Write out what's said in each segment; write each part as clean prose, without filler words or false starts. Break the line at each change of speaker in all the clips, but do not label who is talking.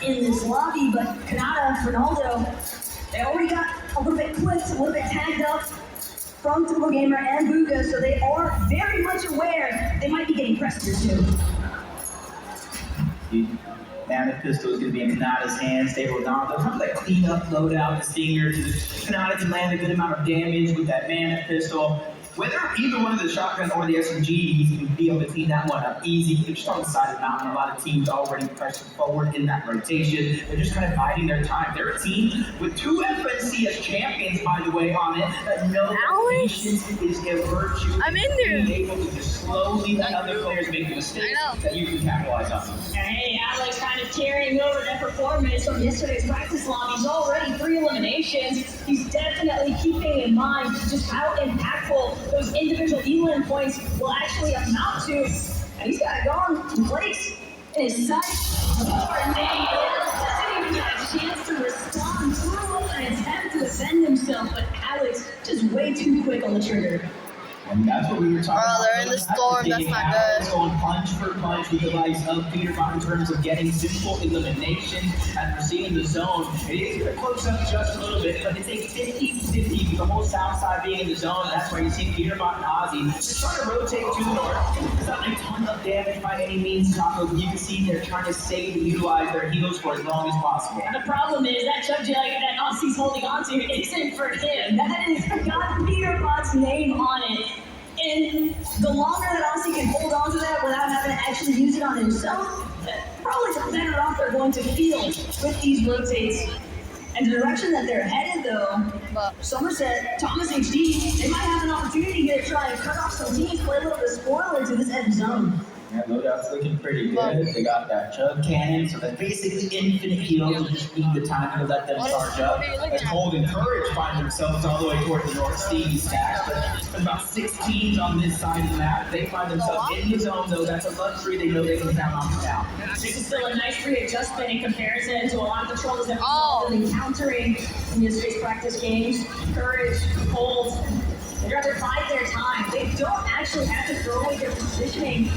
in this lobby, but Kanata, Ronaldo, they already got a little bit clipped, a little bit tagged up from Typical Gamer and Buga, so they are very much aware they might be getting pressed here too.
Mana Pistol is going to be in Kanata's hands. They will not. They'll have that clean up loadout, the stinger. Kanata can land a good amount of damage with that Mana Pistol. Whether either one of the shotgun or the SMG, he's going to be able to clean that one up easy. They're just on the side of the mountain. A lot of teams already pressing forward in that rotation. They're just kind of biding their time. They're a team with 2 FNCS champions, by the way, on it. That no patience is a virtue.
I'm in there.
Being able to just slowly let other players make the mistakes that you can capitalize on.
Hey, Alex kind of carrying over that performance from yesterday's practice log. He's already 3 eliminations. He's definitely keeping in mind just how impactful those individual Elan points will actually amount to. And he's got it gone in place in his sight. Tornado doesn't even get a chance to respond. Threw up an attempt to defend himself, but Alex just way too quick on the trigger.
And that's what we were talking about.
They're in the storm. That's not good.
Going punch for punch with the likes of Peterbot in terms of getting simple eliminations and receiving the zone. It is going to close up just a little bit, but it's a 50-50 with the whole south side being in the zone. That's where you see Peterbot and Ozzy just trying to rotate to the north. It's not a ton of damage by any means, Taco. You can see they're trying to save and utilize their heals for as long as possible.
And the problem is that Chug Jug that Ozzy's holding on to isn't for him. That has got Peterbot's name on it. And the longer that Ozzy can hold on to that without having to actually use it on himself, probably the better off they're going to feel with these rotates. And the direction that they're headed, though, Somerset, Thomas HD, they might have an opportunity here to try and cut off some teams, play a little bit of spoiler to this edge zone.
Yeah, loadout's looking pretty good. They got that chug cannon, so that's basically infinite heals. Just need the time to let them charge up. As Cold and Courage find themselves all the way toward the North Stevie stacks, but there's about 6 teams on this side of the map. They find themselves in the zone, though. That's a luxury they know they can count on now.
This is still a nice readjustment in comparison to a lot of the troubles that we've been encountering in yesterday's practice games. Courage, Cold, they'd rather bide their time. They don't actually have to throw away their positioning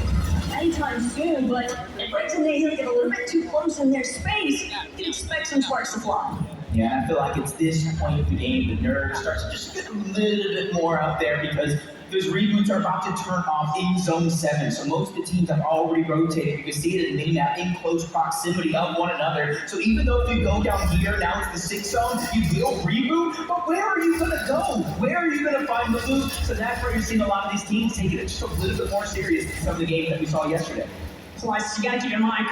anytime soon, but if Brenton they get a little bit too close in their space, you can expect some sparks to fly.
Yeah, I feel like it's this point of the game, the nerve starts to just get a little bit more out there because those reboots are about to turn off in Zone 7. So most of the teams have already rotated. You can see it in the mini-map in close proximity of one another. So even though if you go down here, now it's the 6th zone, you will reboot, but where are you gonna go? Where are you gonna find the loot? So that's where you're seeing a lot of these teams taking it just a little bit more serious than some of the games that we saw yesterday.
Plus, you gotta keep in mind,